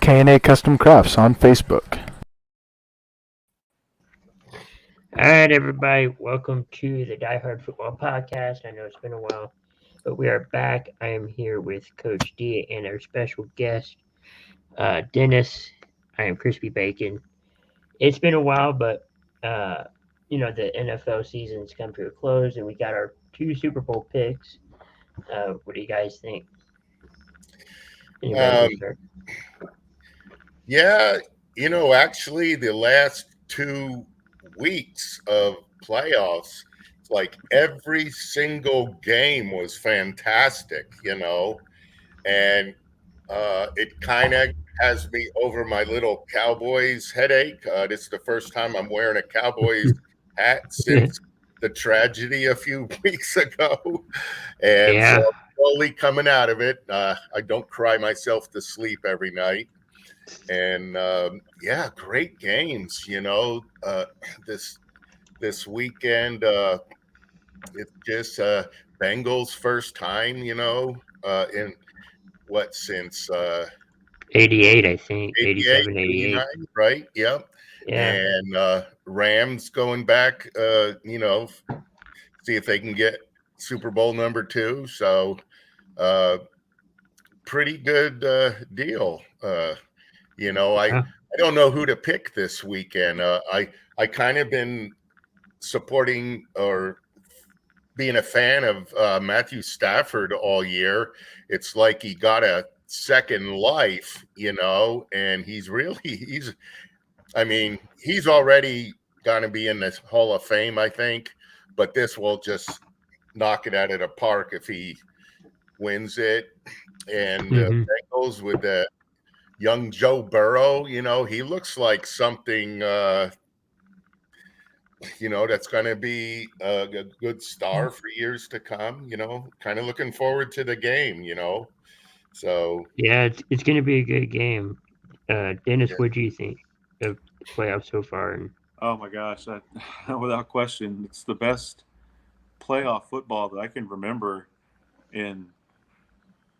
K&A Custom Crafts on Facebook. All right, everybody, welcome to the Diehard Football Podcast. I know it's been a while, but we are back. I am here with Coach D and our special guest, Dennis. I am Crispy Bacon. It's been a while, but the NFL season's come to a close, and we got our two Super Bowl picks. What do you guys think? Anybody want to start? Yeah, actually, the last 2 weeks of playoffs, like every single game was fantastic, and it kind of has me over my little Cowboys headache. This is the first time I'm wearing a Cowboys hat since the tragedy a few weeks ago, and so I'm slowly coming out of it. I don't cry myself to sleep every night. And great games. This weekend, it's just Bengals' first time. In what since 88, I think. 88, 87, 88. right? Yep. Yeah. And Rams going back. See if they can get Super Bowl #2. So, pretty good deal. I don't know who to pick this weekend. I kind of been supporting or being a fan of Matthew Stafford all year. It's like he got a second life, and he's already going to be in the Hall of Fame, I think, but this will just knock it out of the park if he wins it. And Bengals with the young Joe Burrow, he looks like something, that's going to be a good star for years to come, kind of looking forward to the game, So, yeah, it's going to be a good game. Dennis, what do you think of the playoffs so far? Oh my gosh, without question, it's the best playoff football that I can remember in,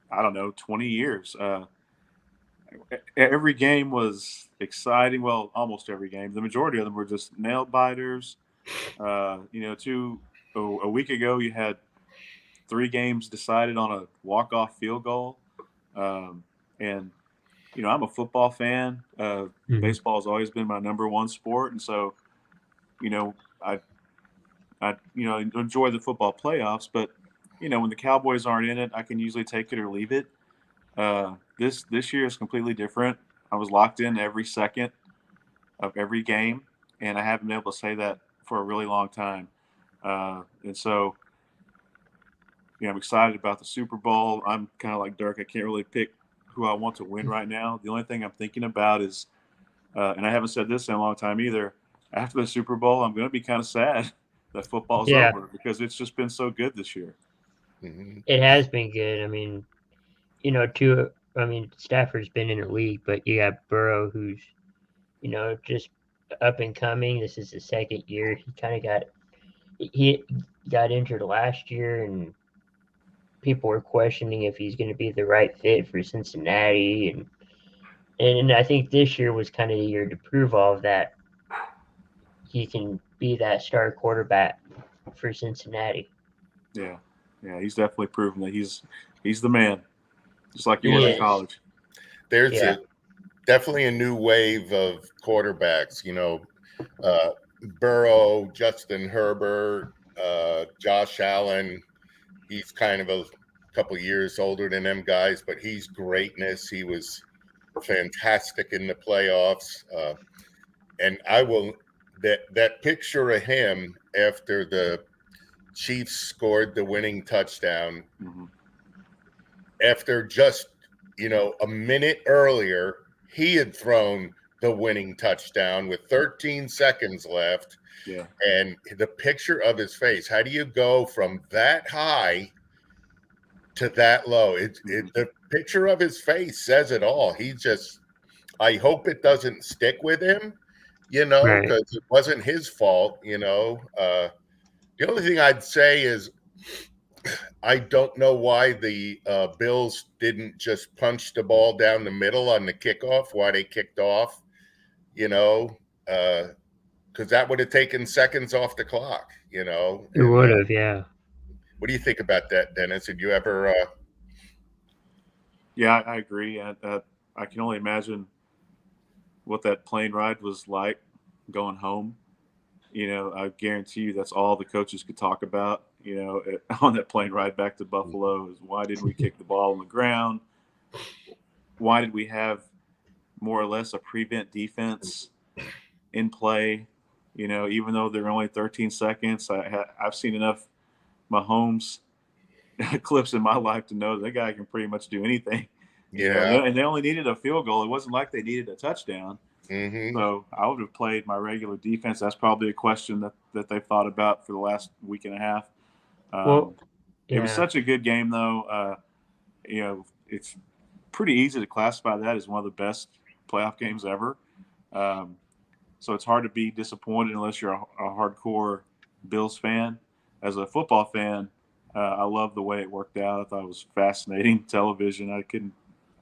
20 years. Every game was exciting. Well, almost every game. The majority of them were just nail biters. A week ago, you had 3 games decided on a walk-off field goal. And I'm a football fan. Baseball has always been my number one sport, and so, I enjoy the football playoffs. But when the Cowboys aren't in it, I can usually take it or leave it. This year is completely different. I was locked in every second of every game, and I haven't been able to say that for a really long time. And so, I'm excited about the Super Bowl. I'm kind of like Dirk. I can't really pick who I want to win right now. The only thing I'm thinking about is, and I haven't said this in a long time either, after the Super Bowl, I'm going to be kind of sad that football's over because it's just been so good this year. It has been good. I mean, Stafford's been in the league, but you got Burrow, who's, just up and coming. This is his second year. He got injured last year, and people were questioning if he's going to be the right fit for Cincinnati, and I think this year was kind of the year to prove all of that. He can be that star quarterback for Cincinnati. Yeah, he's definitely proven that he's the man, just like you were in college. There's definitely a new wave of quarterbacks. Burrow, Justin Herbert, Josh Allen. He's kind of a couple years older than them guys, but he's greatness. He was fantastic in the playoffs. And that picture of him after the Chiefs scored the winning touchdown, after just, a minute earlier, he had thrown the winning touchdown with 13 seconds left. Yeah. And the picture of his face, how do you go from that high to that low? The picture of his face says it all. I hope it doesn't stick with him, because it wasn't his fault, The only thing I'd say is I don't know why the Bills didn't just punch the ball down the middle on the kickoff, why they kicked off, because that would have taken seconds off the clock, It And would have, yeah. what do you think about that, Dennis? Did you ever? Yeah, I agree. I can only imagine what that plane ride was like going home. I guarantee you that's all the coaches could talk about, on that plane ride back to Buffalo is why didn't we kick the ball on the ground? Why did we have more or less a prevent defense in play? Even though there were only 13 seconds, I've seen enough Mahomes clips in my life to know that guy can pretty much do anything. Yeah. And they only needed a field goal. It wasn't like they needed a touchdown. Mm-hmm. So I would have played my regular defense. That's probably a question that they've thought about for the last week and a half. It was such a good game, though. It's pretty easy to classify that as one of the best playoff games ever. So it's hard to be disappointed unless you're a hardcore Bills fan. As a football fan, I love the way it worked out. I thought it was fascinating television.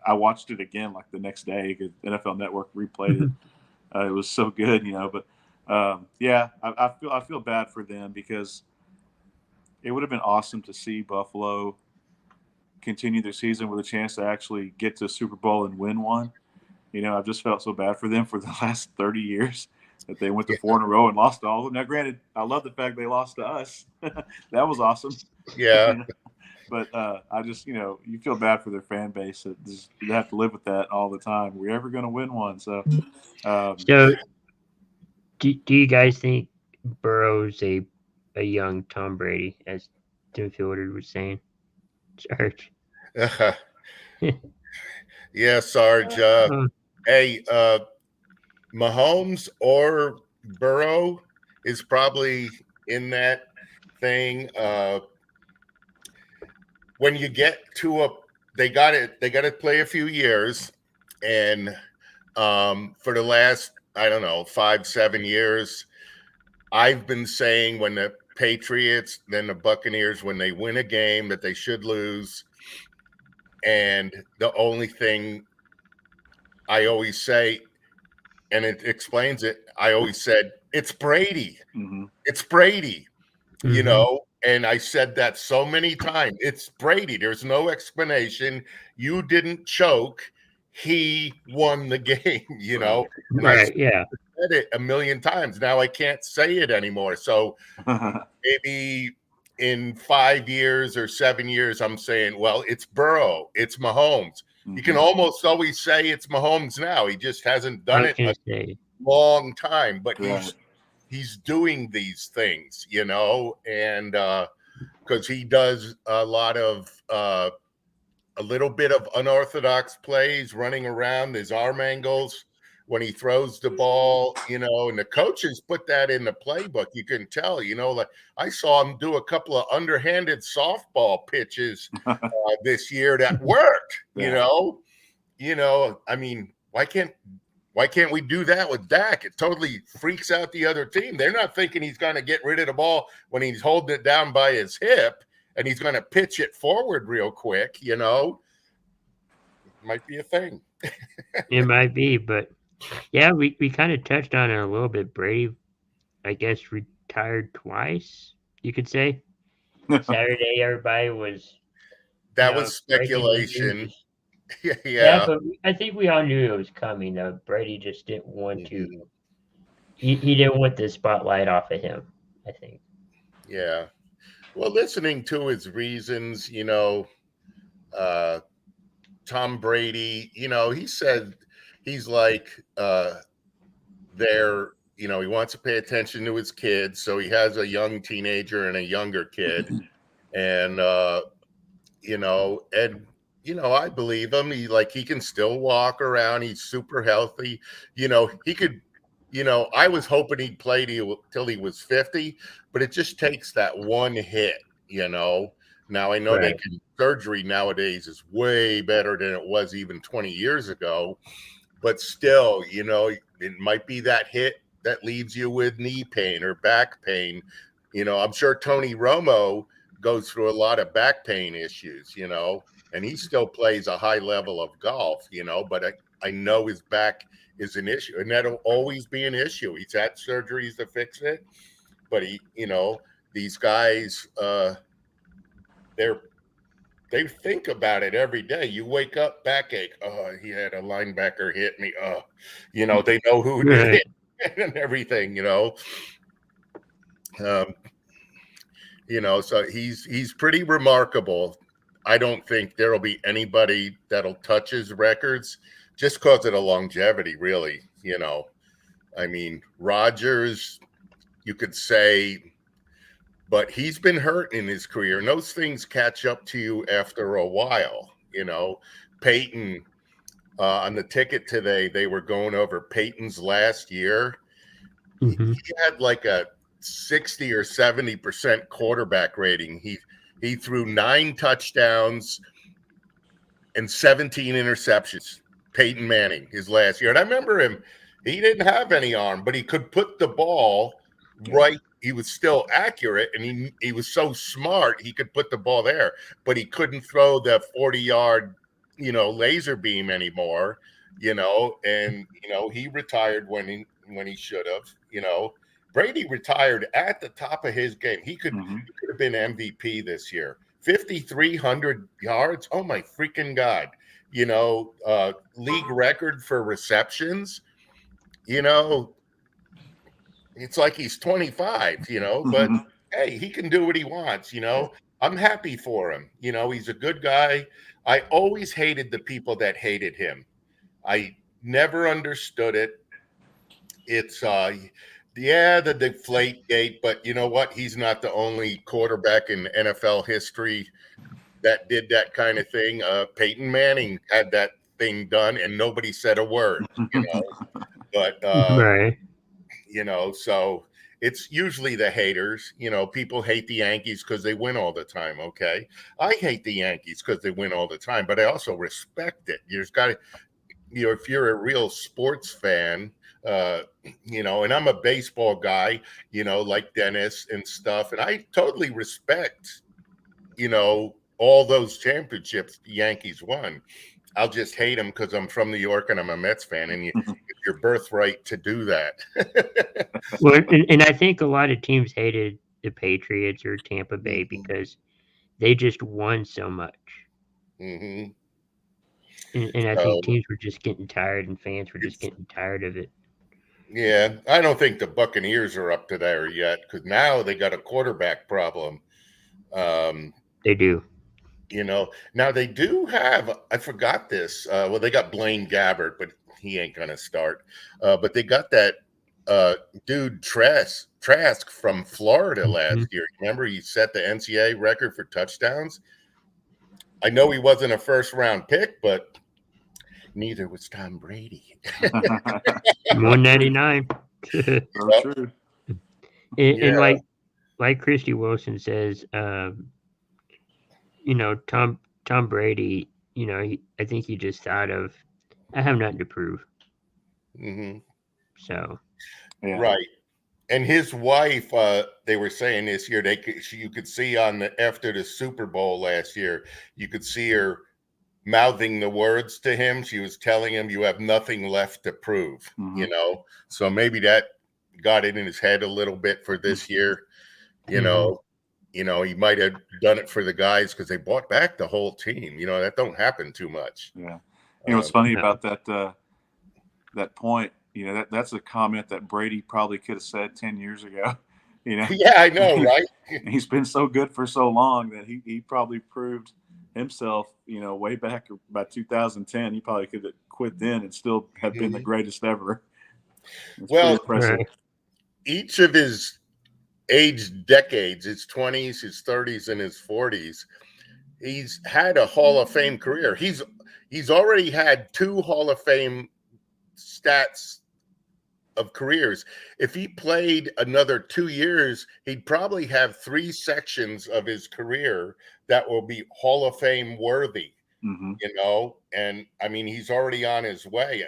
I watched it again like the next day because NFL Network replayed it. It was so good, But I feel bad for them because it would have been awesome to see Buffalo continue their season with a chance to actually get to Super Bowl and win one. I've just felt so bad for them for the last 30 years that they went to 4 in a row and lost all of them. Now, granted, I love the fact they lost to us. That was awesome. Yeah. But I just, you feel bad for their fan base that they have to live with that all the time. We're ever going to win one. So, do you guys think Burrow's a young Tom Brady, as Tim Fielder was saying? Sarge. Yeah, Sarge. Hey, Mahomes or Burrow is probably in that thing. When you get to they got to play a few years, and for the last, I don't know, 5-7 years, I've been saying when the Patriots, then the Buccaneers, when they win a game that they should lose. And the only thing I always say, and it explains it, I always said, it's Brady. Mm-hmm. It's Brady, and I said that so many times. It's Brady. There's no explanation. You didn't choke. He won the game, And right, I said it a million times. Now I can't say it anymore. So maybe in 5 years or 7 years, I'm saying, well, it's Burrow, it's Mahomes. Mm-hmm. You can almost always say it's Mahomes now. He just hasn't done it a long time, but he's doing these things, and because he does a lot of a little bit of unorthodox plays, running around, his arm angles when he throws the ball, and the coaches put that in the playbook. You can tell, like I saw him do a couple of underhanded softball pitches this year that worked, I mean, why can't we do that with Dak? It totally freaks out the other team. They're not thinking he's going to get rid of the ball when he's holding it down by his hip and he's going to pitch it forward real quick, It might be a thing. It might be, but yeah, we kind of touched on it a little bit. Brady, I guess, retired twice, you could say. Saturday, everybody was... That was speculation. Yeah, but I think we all knew it was coming, though. Brady just didn't want to... He didn't want the spotlight off of him, I think. Yeah. Well, listening to his reasons, Tom Brady, he said he's like he wants to pay attention to his kids. So he has a young teenager and a younger kid. And, I believe him. He can still walk around. He's super healthy. He could, I was hoping he'd play till he was 50, but it just takes that one hit, Now I know surgery nowadays is way better than it was even 20 years ago, but still, it might be that hit that leaves you with knee pain or back pain. I'm sure Tony Romo goes through a lot of back pain issues, and he still plays a high level of golf, but I know his back is an issue, and that'll always be an issue. He's had surgeries to fix it, but these guys, they think about it every day. You wake up, backache. Oh, he had a linebacker hit me. Oh, they know who did it and everything. So he's pretty remarkable. I don't think there'll be anybody that'll touch his records just because of the longevity, really. I mean, Rodgers, you could say, but he's been hurt in his career, and those things catch up to you after a while. Peyton, on the ticket today, they were going over Peyton's last year. Mm-hmm. He had like a 60 or 70% quarterback rating. He threw 9 touchdowns and 17 interceptions. Peyton Manning, his last year. And I remember him, he didn't have any arm, but he could put the ball right. He was still accurate, and he was so smart, he could put the ball there, but he couldn't throw the 40-yard, laser beam anymore, and, he retired when he should have, Brady retired at the top of his game. He could have been MVP this year. 5,300 yards. Oh my freaking God. League record for receptions, it's like he's 25, but hey, he can do what he wants, I'm happy for him. He's a good guy. I always hated the people that hated him. I never understood it. It's the deflate gate, but you know what? He's not the only quarterback in NFL history that did that kind of thing. Peyton Manning had that thing done, and nobody said a word, But right. So it's usually the haters. People hate the Yankees because they win all the time. Okay, I hate the Yankees because they win all the time, but I also respect it. You just got to, if you're a real sports fan, and I'm a baseball guy, like Dennis and stuff, and I totally respect, all those championships the Yankees won. I'll just hate them because I'm from New York and I'm a Mets fan, and it's your birthright to do that. Well, and I think a lot of teams hated the Patriots or Tampa Bay because they just won so much. Mm-hmm. And I think teams were just getting tired, and fans were just getting tired of it. Yeah, I don't think the Buccaneers are up to there yet because now they got a quarterback problem. They do. Now they do have, I forgot this. They got Blaine Gabbert, but he ain't going to start. But they got that dude Trask from Florida last year. Remember, he set the NCAA record for touchdowns. I know he wasn't a first-round pick, but neither was Tom Brady. 199. So true. And like Christy Wilson says, Tom Brady, I think he just thought of, I have nothing to prove. Mm-hmm. So, yeah. Right. And his wife, they were saying this year, you could see after the Super Bowl last year, you could see her mouthing the words to him. She was telling him, "You have nothing left to prove." So maybe that got it in his head a little bit for this year. He might have done it for the guys because they bought back the whole team. That don't happen too much. Yeah. What's funny about that point, that's a comment that Brady probably could have said 10 years ago. Yeah, I know, right? He's been so good for so long that he probably proved himself, way back about 2010. He probably could have quit then and still have been the greatest ever. It's pretty impressive. Each of his age decades, his 20s, his 30s, and his 40s, he's had a Hall of Fame career. He's already had 2 Hall of Fame stats of careers. If he played another 2 years, he'd probably have 3 sections of his career that will be Hall of Fame worthy. And I mean, he's already on his way.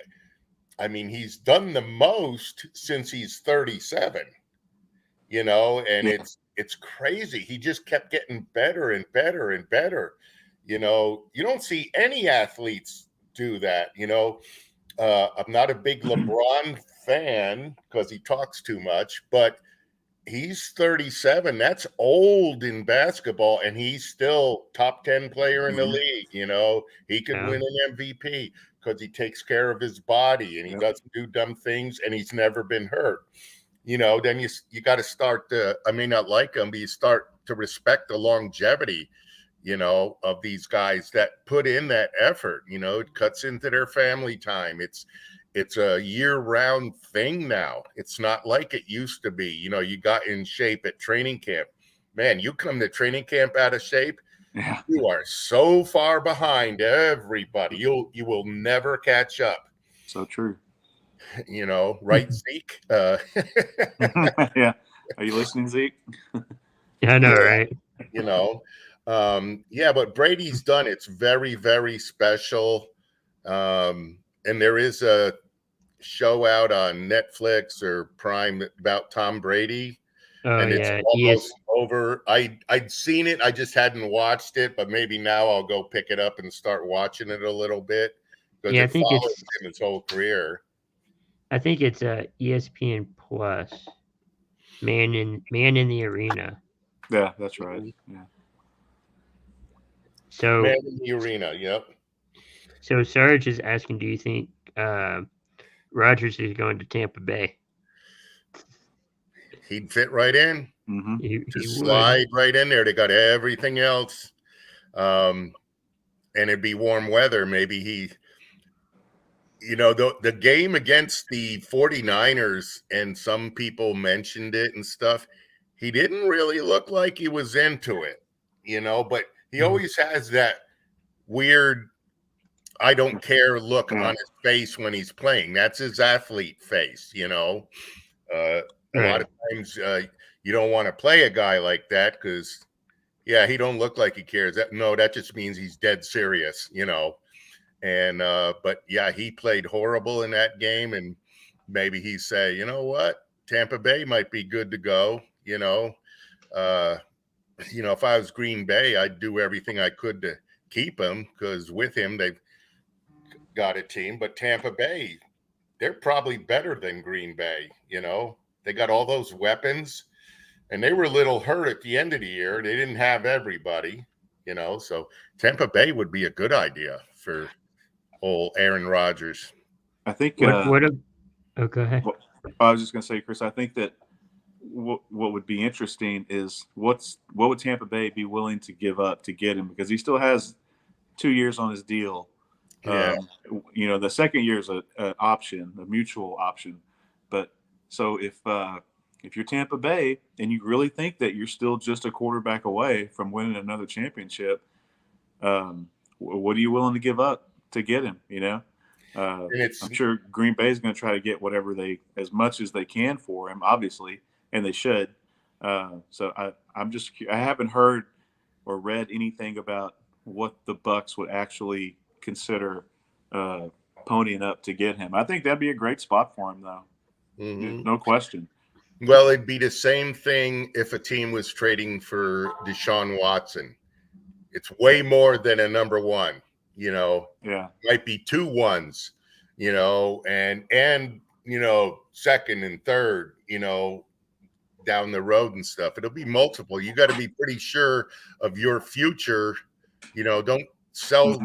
I mean, he's done the most since he's 37, and it's crazy. He just kept getting better and better and better. You know, you don't see any athletes do that. You know, I'm not a big LeBron fan because he talks too much, but he's 37. That's old in basketball, and he's still top 10 player in the league. You know, he could win an MVP because he takes care of his body and he doesn't do dumb things, and he's never been hurt. You know, then you got to start to, I may not like him, but you start to respect the longevity, you know, of these guys that put in that effort. You know, it cuts into their family time. It's a year-round thing now. It's not like it used to be. You know, you got in shape at training camp. Man, you come to training camp out of shape, you are so far behind everybody. You will never catch up. So true. You know, right, Zeke? Yeah. Are you listening, Zeke? Yeah, I know, right? You know, yeah, but Brady's done. It's very, very special. And there is a show out on Netflix or Prime about Tom Brady. Oh, And it's yeah. almost over. I'd seen it. I just hadn't watched it, but maybe now I'll go pick it up and start watching it a little bit because Yeah, it follows him his whole career. I think it's ESPN Plus. Man in the Arena. Yeah, that's right. Yeah. So Man in the Arena, yep. So Sarge is asking, do you think Rodgers is going to Tampa Bay? He'd fit right in. Mm-hmm. He Slide right in there. They got everything else. And it'd be warm weather. Maybe you know, the game against the 49ers, and some people mentioned it and stuff, he didn't really look like he was into it, you know, but he always has that weird, I don't care look on his face when he's playing. That's his athlete face, you know. A lot of times you don't want to play a guy like that because, yeah, he don't look like he cares. That just means he's dead serious, you know. And but yeah, he played horrible in that game, and maybe he say, you know what, Tampa Bay might be good to go. You know, if I was Green Bay, I'd do everything I could to keep him because with him they've got a team. But Tampa Bay, they're probably better than Green Bay. You know, they got all those weapons, and they were a little hurt at the end of the year. They didn't have everybody. You know, so Tampa Bay would be a good idea for old Aaron Rodgers. I think. Oh, go ahead. I was just going to say, Chris, I think that what would be interesting is what would Tampa Bay be willing to give up to get him, because he still has 2 years on his deal. Yeah. You know, the second year is an option, a mutual option. But so if you're Tampa Bay and you really think that you're still just a quarterback away from winning another championship, what are you willing to give up to get him? You know, I'm sure Green Bay is going to try to get whatever as much as they can for him, obviously, and they should. So I haven't heard or read anything about what the Bucs would actually consider ponying up to get him. I think that'd be a great spot for him, though. Mm-hmm. No question. Well, it'd be the same thing if a team was trading for Deshaun Watson. It's way more than a number one, you know. Yeah. Might be 2 1s, you know, and you know, second and third, you know, down the road and stuff. It'll be multiple. You got to be pretty sure of your future. You know, don't sell,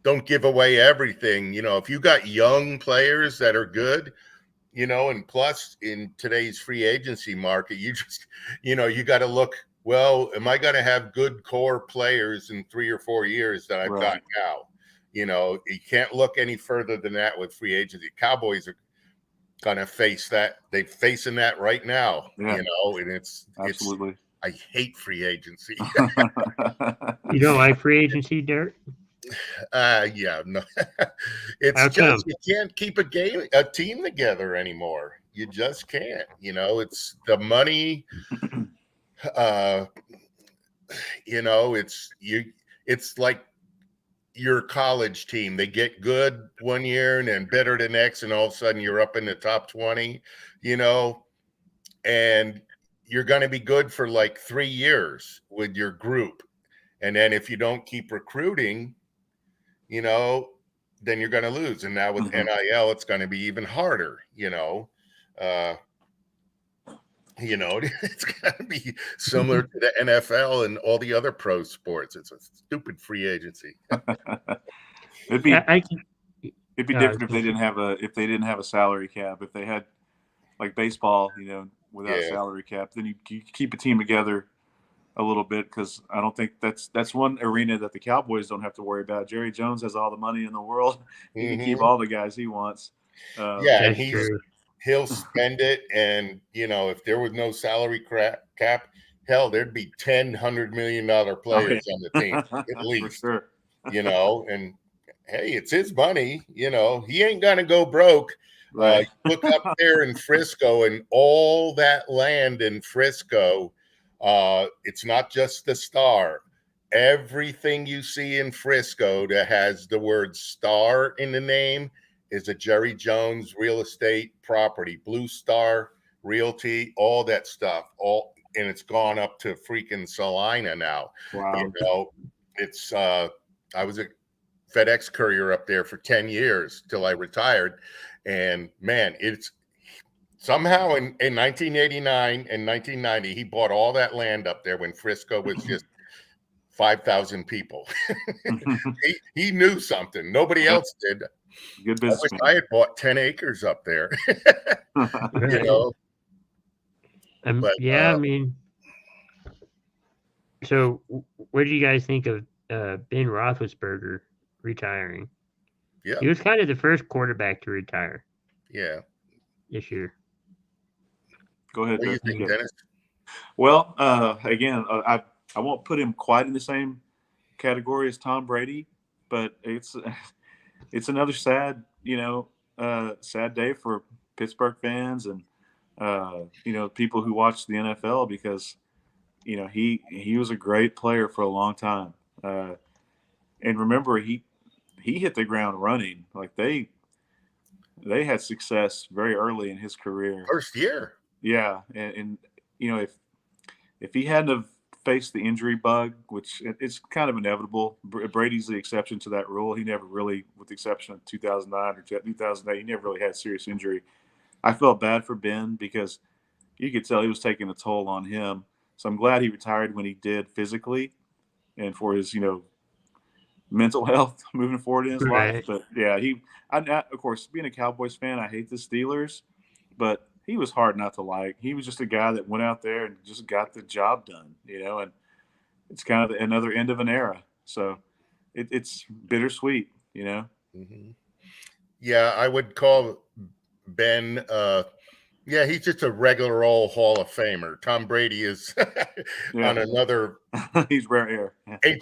don't give away everything. You know, if you got young players that are good, you know, and plus in today's free agency market, you just, you know, you got to look, well, am I going to have good core players in 3 or 4 years that I've got now? You know, you can't look any further than that with free agency. Cowboys are going to face that. They're facing that right now, you know, and it's absolutely. I hate free agency. You don't like free agency, Dirk? Yeah, no. It's just you can't keep a team together anymore. You just can't. You know, it's the money. You know, it's like your college team. They get good one year and then better the next, and all of a sudden you're up in the top 20, you know, and you're going to be good for like 3 years with your group. And then if you don't keep recruiting, then you're going to lose. And now with NIL, it's going to be even harder, it's going to be similar to the NFL and all the other pro sports. It's a stupid free agency. It'd be It'd be different if they didn't have a salary cap. If they had like baseball, without a salary cap, then you keep a team together a little bit, because I don't think that's one arena that the Cowboys don't have to worry about. Jerry Jones has all the money in the world. He can keep all the guys he wants. And he'll spend it. And, if there was no salary cap, hell, there'd be $100 million players on the team, at least, for sure. And hey, it's his money, he ain't going to go broke. Right. Look up there in Frisco and all that land in Frisco. It's not just the Star. Everything you see in Frisco that has the word Star in the name is a Jerry Jones real estate property, Blue Star Realty, all that stuff. And it's gone up to freaking Salina now. Wow. It's I was a FedEx courier up there for 10 years till I retired. And man, it's somehow in 1989 and 1990, he bought all that land up there when Frisco was just 5,000 people. he knew something. Nobody else did. Good business. I had bought 10 acres up there. But, I mean, so what do you guys think of Ben Roethlisberger retiring? Yeah, he was kind of the first quarterback to retire. Yeah, this year. Go ahead. What do you think, Dennis? Well, again, I won't put him quite in the same category as Tom Brady, but it's another sad day for Pittsburgh fans and people who watch the NFL, because he was a great player for a long time, and remember he hit the ground running. Like they had success very early in his career. First year. Yeah, and if he hadn't have faced the injury bug, which it's kind of inevitable, Brady's the exception to that rule. He never really, with the exception of 2009 or 2008, he never really had serious injury. I felt bad for Ben because you could tell he was taking a toll on him. So I'm glad he retired when he did physically, and for his mental health moving forward in his life. But yeah, of course, being a Cowboys fan, I hate the Steelers, but he was hard not to like. He was just a guy that went out there and just got the job done, and it's kind of another end of an era. So it's bittersweet, Mm-hmm. Yeah, I would call Ben, he's just a regular old Hall of Famer. Tom Brady is on another he's rare air.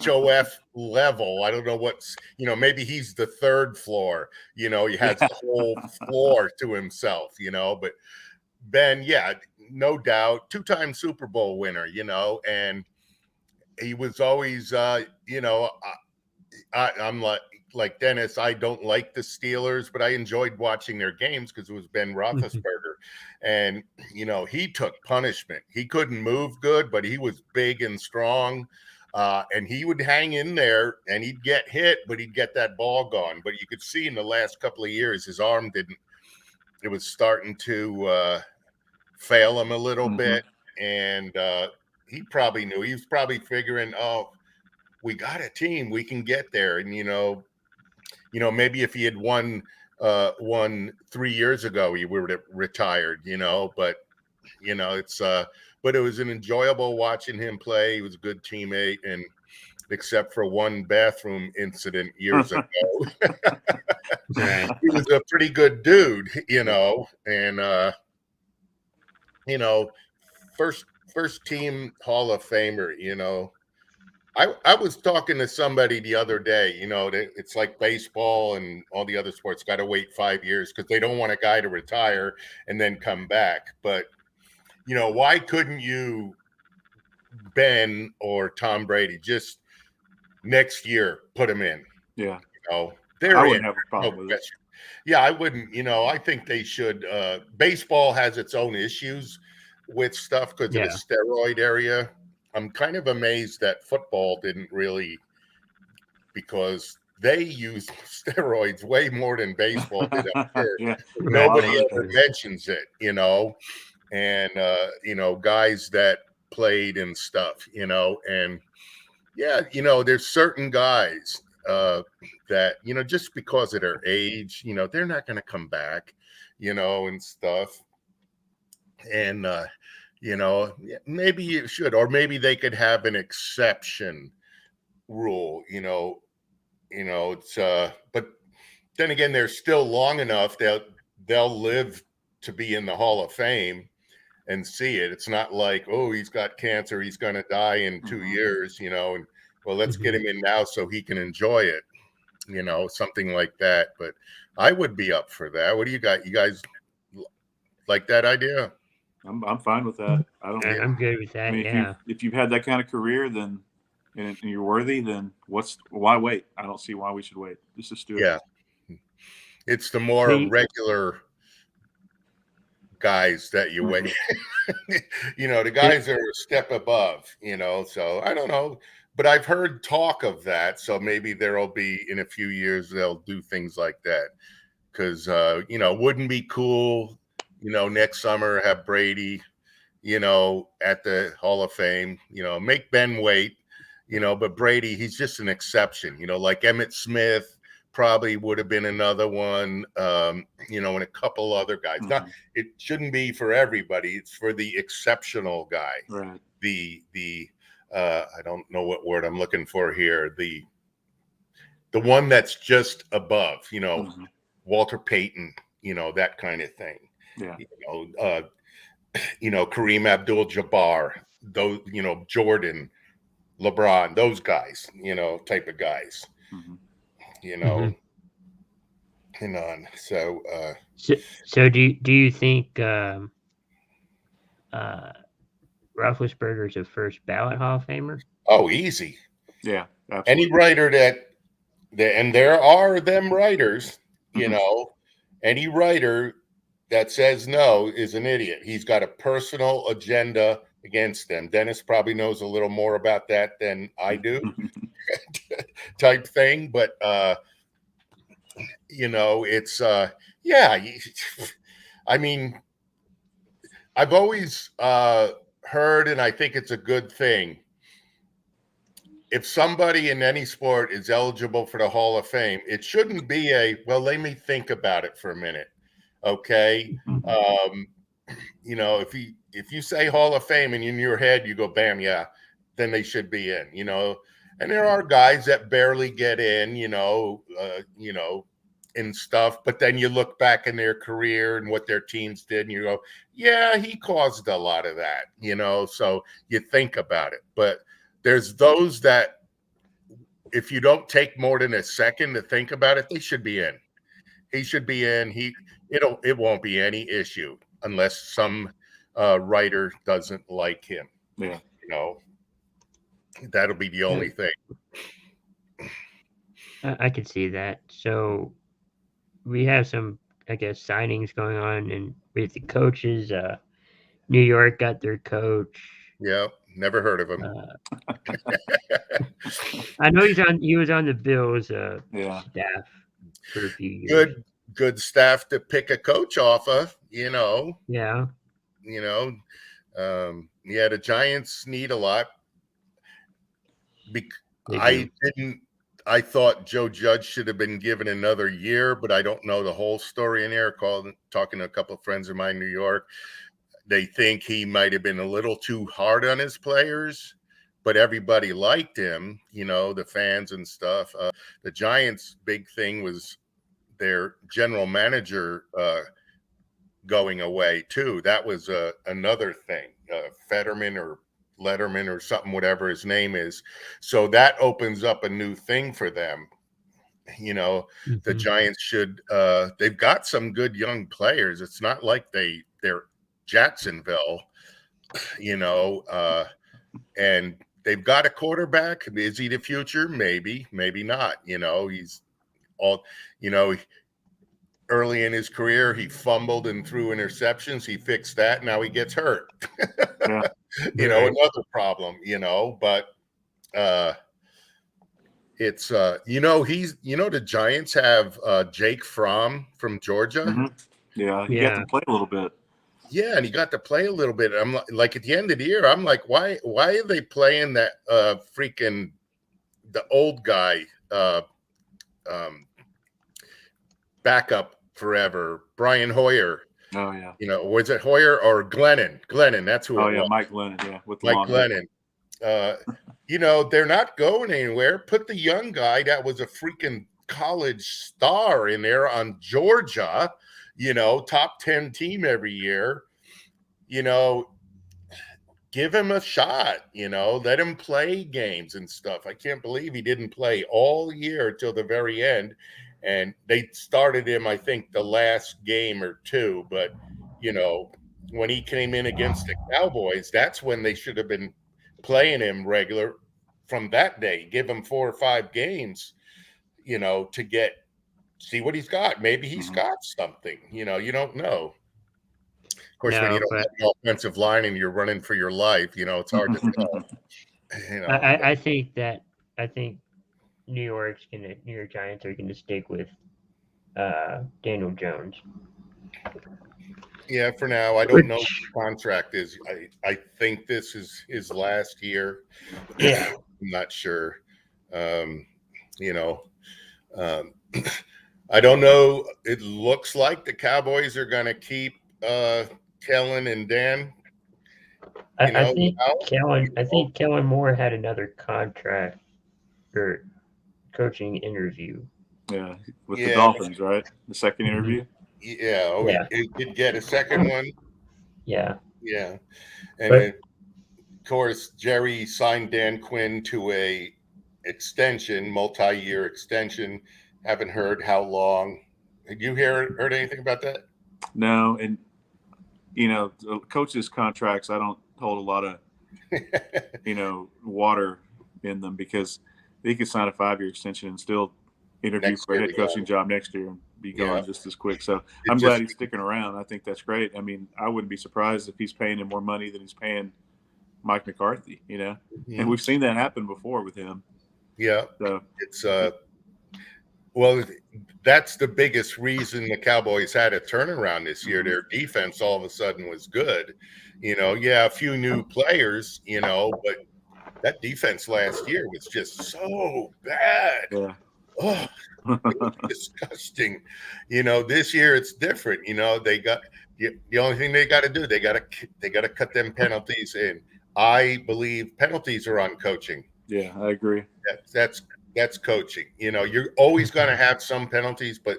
HOF level. I don't know what's, maybe he's the third floor, he has the whole floor to himself, but Ben, no doubt, 2-time Super Bowl winner, and he was always, I'm like Dennis, I don't like the Steelers, but I enjoyed watching their games because it was Ben Roethlisberger. And, he took punishment. He couldn't move good, but he was big and strong. And he would hang in there and he'd get hit, but he'd get that ball gone. But you could see in the last couple of years, his arm it was starting to fail him a little bit. And he probably knew. He was probably figuring, we got a team, we can get there. And, maybe if he had won 3 years ago, he would have retired, but but it was an enjoyable watching him play. He was a good teammate, and except for one bathroom incident years ago, he was a pretty good dude, and first team Hall of Famer, I was talking to somebody the other day, that it's like baseball and all the other sports got to wait 5 years because they don't want a guy to retire and then come back. But, why couldn't you, Ben or Tom Brady, just next year put him in? Yeah. They're I wouldn't have a problem with it. Yeah, I wouldn't. I think they should. Baseball has its own issues. with stuff because of Yeah. the steroid area. I'm kind of amazed that football didn't really, because they use steroids way more than baseball did. I'm sure. Yeah. Right. Nobody That's ever true. mentions it, and guys that played and stuff, and yeah, there's certain guys that, just because of their age, they're not going to come back, and stuff. And maybe you should, or maybe they could have an exception rule, it's but then again, they're still long enough that they'll live to be in the Hall of Fame and see it. It's not like, oh, he's got cancer, he's going to die in 2 years, and well, let's get him in now so he can enjoy it, something like that. But I would be up for that. What do you got? You guys like that idea? I'm fine with that. I don't. I'm good with that. I mean, Yeah. if you've had that kind of career, then and you're worthy, then why wait? I don't see why we should wait. Just do it. Yeah, it's the more regular guys that you wait. The guys are a step above. So I don't know, but I've heard talk of that. So maybe there'll be, in a few years, they'll do things like that. Because wouldn't be cool, next summer have Brady, at the Hall of Fame, make Ben wait, but Brady, he's just an exception, like Emmitt Smith probably would have been another one, and a couple other guys. Not, it shouldn't be for everybody. It's for the exceptional guy. Right. The I don't know what word I'm looking for here. The one that's just above, Walter Payton, that kind of thing. Yeah. Kareem Abdul-Jabbar, those, Jordan, LeBron, those guys, type of guys, So do you think Roethlisberger's a first ballot Hall of Famer? Oh, easy. Yeah, absolutely. Any writer and there are them writers, any writer that says no is an idiot. He's got a personal agenda against them. Dennis probably knows a little more about that than I do, type thing. But, it's, I mean, I've always heard, and I think it's a good thing, if somebody in any sport is eligible for the Hall of Fame, it shouldn't be well, let me think about it for a minute. Okay. If you say Hall of Fame and in your head you go, bam, yeah, then they should be in, and there are guys that barely get in, and stuff, but then you look back in their career and what their teams did and you go, yeah, he caused a lot of that, so you think about it. But there's those that if you don't take more than a second to think about it, they should be in. He should be in. It won't be any issue unless some writer doesn't like him. Yeah. That'll be the only thing. I can see that. So we have some, I guess, signings going on, and with the coaches, New York got their coach. Yeah, never heard of him. I know he was on the Bills staff for a few years. Good staff to pick a coach off of, Yeah. The Giants need a lot. I thought Joe Judge should have been given another year, but I don't know the whole story in there. Talking to a couple of friends of mine in New York, they think he might have been a little too hard on his players, but everybody liked him, the fans and stuff. The Giants' big thing was their general manager going away too. That was another thing. Fetterman or Letterman or something, whatever his name is. So that opens up a new thing for them. The Giants should, they've got some good young players. It's not like they're Jacksonville, and they've got a quarterback. Is he the future? Maybe not. He's all, early in his career, he fumbled and threw interceptions. He fixed that. Now he gets hurt. Yeah. Another problem, but it's the Giants have Jake Fromm from Georgia. Mm-hmm. Yeah, he got to play a little bit. Yeah, and he got to play a little bit. I'm like at the end of the year, I'm like, why are they playing that freaking the old guy backup forever, Brian Hoyer? Oh yeah. Was it Hoyer or Glennon? Glennon, that's who. Oh it yeah, was. Mike Glennon. Yeah, with the Mike Glennon. They're not going anywhere. Put the young guy that was a freaking college star in there on Georgia. Top 10 team every year. Give him a shot. Let him play games and stuff. I can't believe he didn't play all year till the very end. And they started him, I think, the last game or two. But, when he came in against the Cowboys, that's when they should have been playing him regular from that day. Give him 4 or 5 games, to see what he's got. Maybe he's got something. You don't know. Of course, when you don't have the offensive line and you're running for your life, it's hard to tell. I think New York Giants are gonna stick with Daniel Jones. Yeah, for now. I don't know what the contract is. I think this is his last year. Yeah. I'm not sure. I don't know. It looks like the Cowboys are going to keep Kellen and Dan. I think Kellen Moore had another contract or coaching interview. Yeah, with the Dolphins, right? The second interview. Yeah. Oh, yeah. He did get a second one. Yeah. Yeah. And then, of course, Jerry signed Dan Quinn to a multi-year extension. Haven't heard how long. Did you heard anything about that? No, and the coaches' contracts, I don't hold a lot of water in them, because they could sign a 5-year extension and still interview for a head coaching job next year and be gone just as quick. So I'm glad he's sticking around. I think that's great. I mean, I wouldn't be surprised if he's paying him more money than he's paying Mike McCarthy, and we've seen that happen before with him. Yeah. So it's well, that's the biggest reason the Cowboys had a turnaround this year. Their defense all of a sudden was good. A few new players, but that defense last year was just so bad. Yeah. Oh, disgusting. This year it's different. They got the only thing they got to do. They got to cut them penalties in. I believe penalties are on coaching. Yeah, I agree. That's coaching. You're always going to have some penalties, but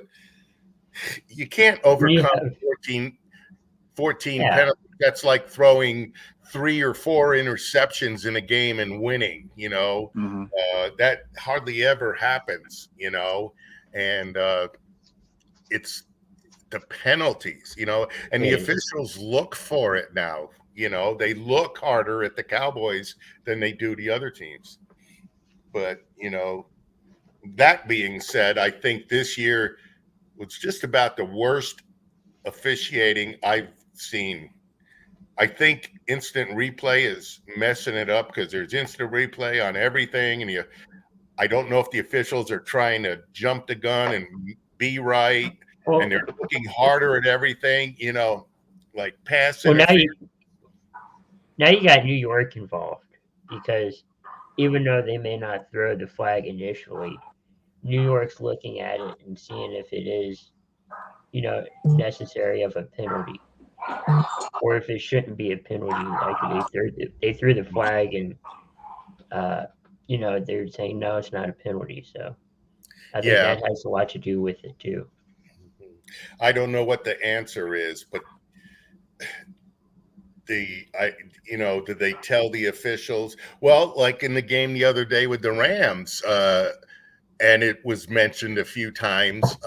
you can't overcome 14 penalties. That's like throwing 3 or 4 interceptions in a game and winning. That hardly ever happens. And it's the penalties. And the officials look for it now. They look harder at the Cowboys than they do the other teams. But, that being said, I think this year was just about the worst officiating I've seen. I think instant replay is messing it up, because there's instant replay on everything. And I don't know if the officials are trying to jump the gun and be right. And they're looking harder at everything, like passing. Well, now you got New York involved, because even though they may not throw the flag initially, New York's looking at it and seeing if it is, necessary of a penalty, or if it shouldn't be a penalty. Like they threw the flag, and they're saying no, it's not a penalty. So I think that has a lot to do with it too. I don't know what the answer is, but do they tell the officials? Well, like in the game the other day with the Rams, and it was mentioned a few times,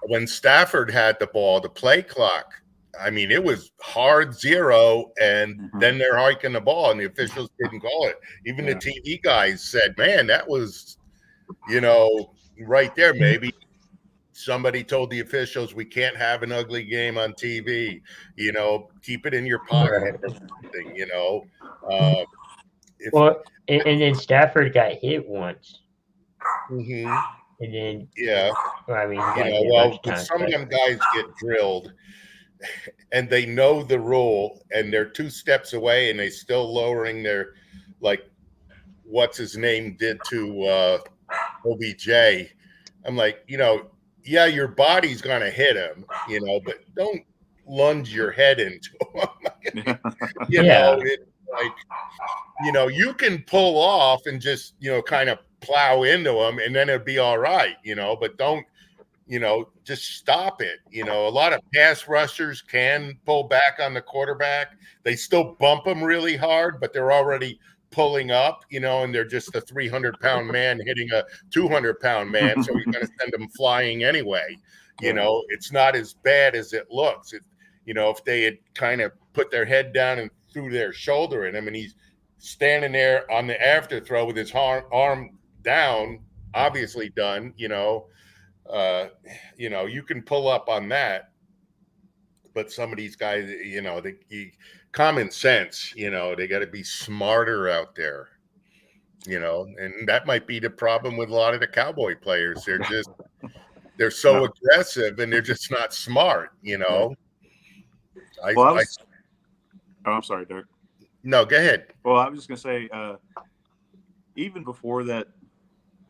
when Stafford had the ball, the play clock, I mean, it was hard 0, and then they're hiking the ball, and the officials didn't call it. Even the TV guys said, man, that was, right there, maybe somebody told the officials we can't have an ugly game on TV. Keep it in your pocket or something. If Well, and then Stafford got hit once, mhm, and then yeah, well, I mean, he got hit a bunch well, of but times, some of but them guys get drilled and they know the rule and they're 2 steps away and they still lowering their, like what's his name did to OBJ. I'm like, yeah, your body's gonna hit him, but don't lunge your head into him. yeah, It's like, you can pull off and just, kind of plow into him and then it'll be all right, but don't, just stop it. A lot of pass rushers can pull back on the quarterback. They still bump them really hard, but they're already pulling up, and they're just a 300-pound man hitting a 200-pound man. So you're going to send them flying anyway. It's not as bad as it looks. If they had kind of put their head down and threw their shoulder in him and he's standing there on the after throw with his arm down, obviously done, you can pull up on that, but some of these guys, common sense, they got to be smarter out there, and that might be the problem with a lot of the Cowboy players. They're so aggressive and they're just not smart, Well, I'm sorry, Dirk. No, go ahead. Well, I was just going to say, even before that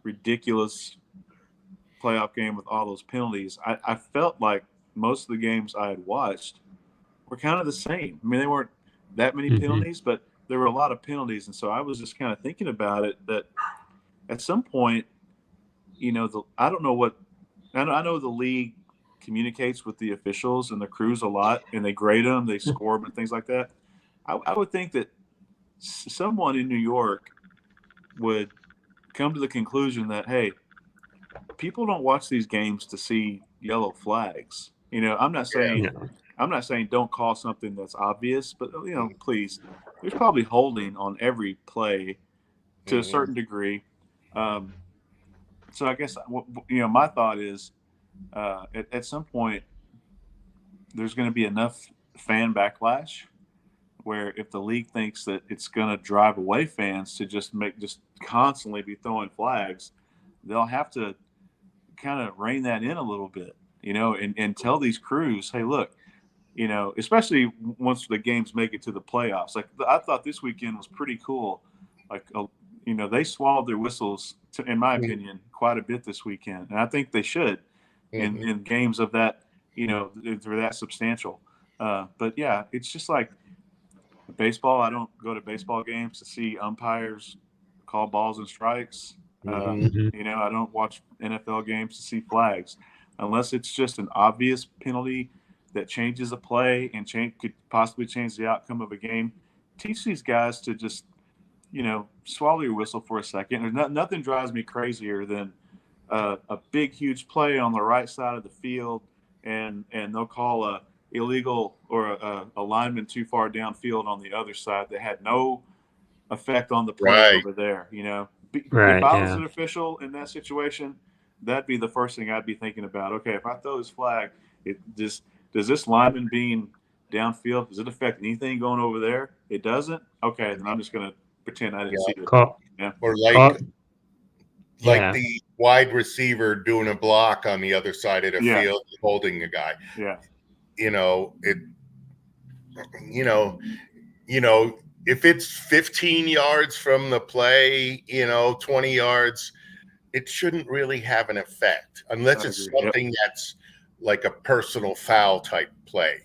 ridiculous playoff game with all those penalties, I felt like most of the games I had watched were kind of the same. I mean, they weren't that many penalties, but there were a lot of penalties. And so I was just kind of thinking about it, that at some point, I don't know what – I know the league communicates with the officials and the crews a lot, and they grade them, they score them and things like that. I would think that someone in New York would come to the conclusion that, hey, people don't watch these games to see yellow flags. I'm not saying don't call something that's obvious, but please, there's probably holding on every play to a certain degree. So I guess my thought is at some point there's going to be enough fan backlash where if the league thinks that it's going to drive away fans to just constantly be throwing flags, they'll have to kind of rein that in a little bit, and tell these crews, hey, look, especially once the games make it to the playoffs. Like, I thought this weekend was pretty cool. Like, they swallowed their whistles, in my opinion, quite a bit this weekend. And I think they should in games of that, if they're that substantial. But yeah, it's just like baseball. I don't go to baseball games to see umpires call balls and strikes. I don't watch NFL games to see flags unless it's just an obvious penalty that changes a play and could possibly change the outcome of a game. Teach these guys to just, swallow your whistle for a second. There's nothing drives me crazier than a big, huge play on the right side of the field, and they'll call a illegal or a lineman too far downfield on the other side that had no effect on the play over there. If I was an official in that situation, that'd be the first thing I'd be thinking about. Okay, if I throw this flag, does this lineman being downfield, does it affect anything going over there? It doesn't? Okay, then I'm just going to pretend I didn't see it. Yeah. Or like the wide receiver doing a block on the other side of the field, holding the guy. Yeah. If it's 15 yards from the play, 20 yards, it shouldn't really have an effect unless it's something that's like a personal foul type play,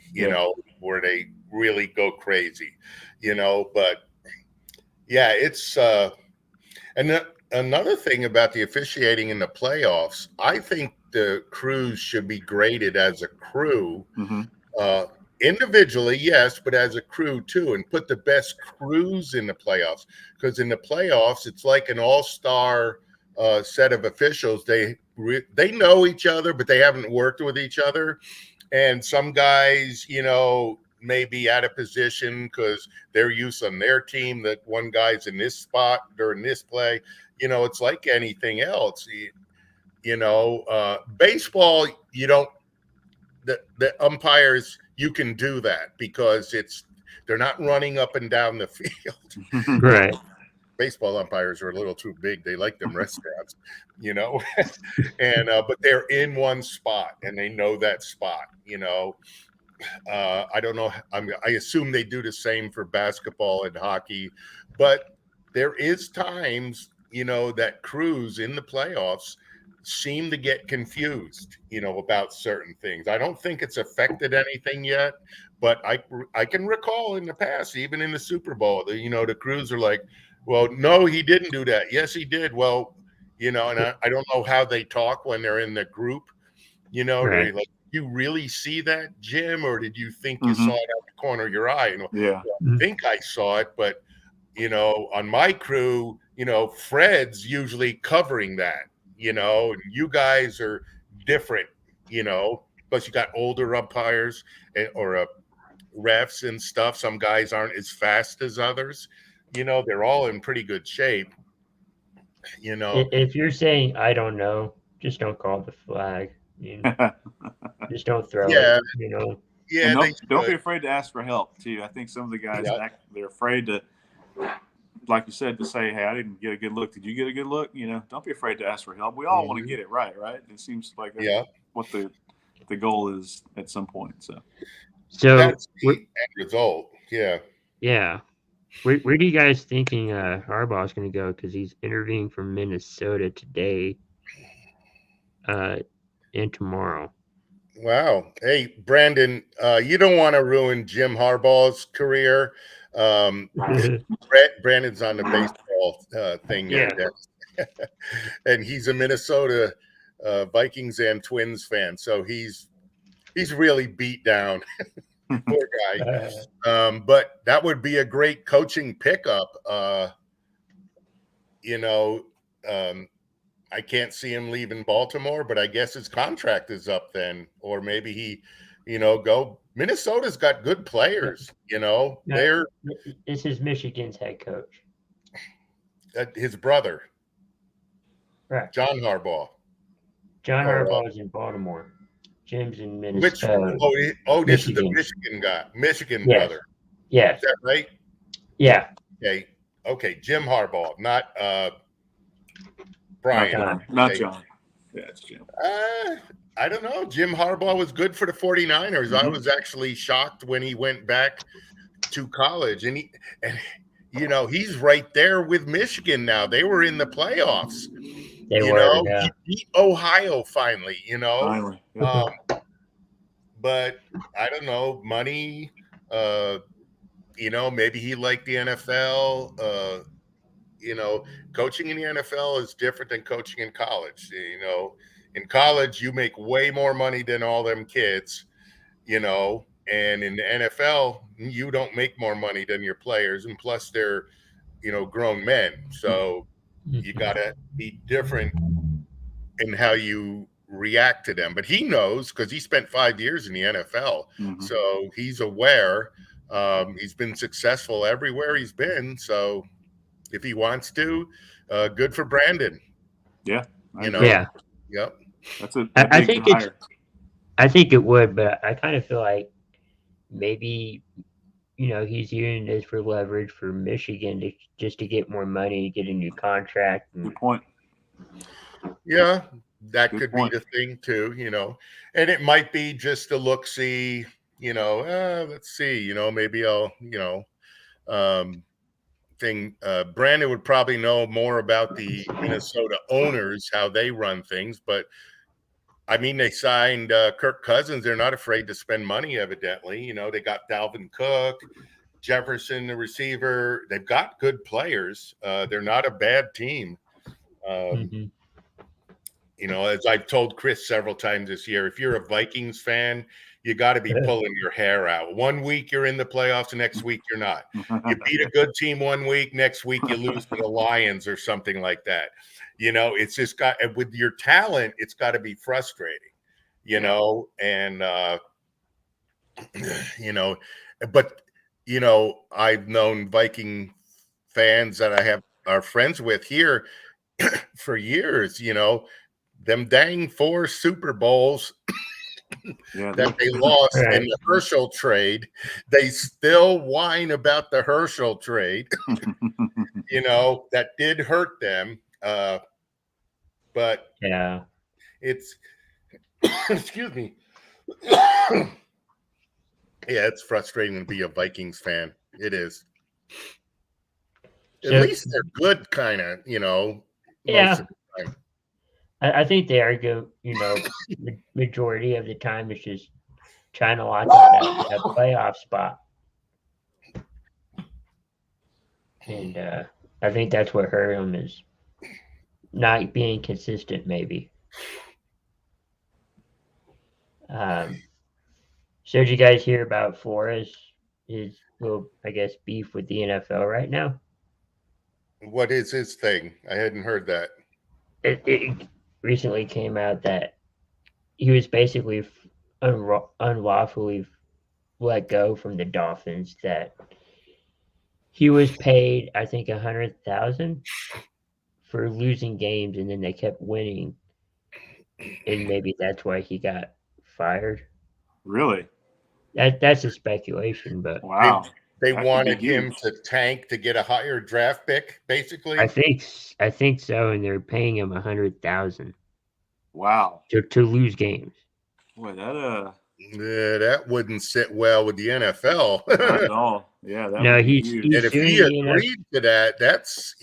where they really go crazy, but yeah, it's and another thing about the officiating in the playoffs, I think the crews should be graded as a crew. Individually, yes, but as a crew too, and put the best crews in the playoffs, because in the playoffs it's like an all-star set of officials. They know each other, but they haven't worked with each other, and some guys, may be out of position because they're used on their team that one guy's in this spot during this play. It's like anything else. Baseball, you don't. The umpires, you can do that because they're not running up and down the field. Right. Baseball umpires are a little too big. They like them restaurants, and but they're in one spot and they know that spot. I don't know. I assume they do the same for basketball and hockey, but there is times, that crews in the playoffs seem to get confused, about certain things. I don't think it's affected anything yet, but I can recall in the past, even in the Super Bowl, the crews are like, well, no, he didn't do that. Yes, he did. Well, and I don't know how they talk when they're in the group, Right. like, you really see that, Jim, or did you think you saw it out the corner of your eye? Yeah. I think I saw it, but on my crew, Fred's usually covering that, and you guys are different, plus you got older umpires or refs and stuff. Some guys aren't as fast as others, they're all in pretty good shape, If you're saying I don't know, just don't call the flag. Just don't throw Yeah. it. Yeah, And don't be afraid to ask for help too. I think some of the guys they're afraid to, like you said, to say, "Hey, I didn't get a good look. Did you get a good look?" Don't be afraid to ask for help. We all want to get it right? It seems like that's what the goal is at some point. So that's the end result. Yeah. Yeah. Where do you guys thinking Harbaugh's going to go? Because he's interviewing for Minnesota today and tomorrow. Wow. Hey, Brandon, you don't want to ruin Jim Harbaugh's career. Brandon's on the baseball thing there. And he's a Minnesota Vikings and Twins fan. So he's really beat down. Poor guy. But that would be a great coaching pickup. I can't see him leaving Baltimore, but I guess his contract is up then. Or maybe he, go. Minnesota's got good players, They're This is Michigan's head coach. His brother, Right. John Harbaugh. John Harbaugh is in Baltimore. Jim's in Minnesota. This is the Michigan guy. Michigan brother. Yes. Is that right? Yeah. Okay. Jim Harbaugh, not Brian. Not John. Yeah, it's Jim. I don't know. Jim Harbaugh was good for the 49ers. I was actually shocked when he went back to college. And he's right there with Michigan now. They were in the playoffs. They were. He beat Ohio finally, Finally. But I don't know, money, maybe he liked the NFL. Coaching in the NFL is different than coaching in college. In college, you make way more money than all them kids, and in the NFL, you don't make more money than your players. And plus they're, grown men. So you got to be different in how you react to them. But he knows because he spent 5 years in the NFL. So he's aware. He's been successful everywhere he's been. So if he wants to, good for Brandon. Yeah. Yeah. Yep. That's a I big think hire. I think it would, but I kind of feel like maybe he's using this for leverage for Michigan just to get more money, get a new contract. Good point. Yeah, that Good could point. be the thing too, and it might be just a look-see, let's see, maybe I'll, thing. Brandon would probably know more about the Minnesota owners, how they run things, but I mean, they signed Kirk Cousins. They're not afraid to spend money, evidently. They got Dalvin Cook, Jefferson, the receiver. They've got good players. They're not a bad team. As I've told Chris several times this year, if you're a Vikings fan, you got to be pulling your hair out. 1 week you're in the playoffs, the next week you're not. You beat a good team 1 week, next week you lose to the Lions or something like that. It's just got, with your talent, it's got to be frustrating, and, but, I've known Viking fans that are friends with here for years, them dang 4 Super Bowls Yeah, that they lost in the Herschel trade. They still whine about the Herschel trade. That did hurt them. But Yeah. it's excuse me. Yeah, it's frustrating to be a Vikings fan. It is. At So, least they're good, kind of, most yeah, of the time. I think they are good. Majority of the time, it's just trying to lock up that playoff spot, and I think that's what hurt them is not being consistent, maybe. So did you guys hear about Flores? His little, I guess, beef with the NFL right now. What is his thing? I hadn't heard that. It recently came out that he was basically unlawfully let go from the Dolphins. That he was paid, I think, $100,000 for losing games, and then they kept winning, and maybe that's why he got fired. Really? That's a speculation, but Wow. They That could wanted be him huge. to tank to get a higher draft pick, basically. I think so, and they're paying him $100,000 Wow. to lose games. Boy, that That wouldn't sit well with the NFL. not at all. Yeah, that No, would be he's huge. And if he suing the agreed to that, that's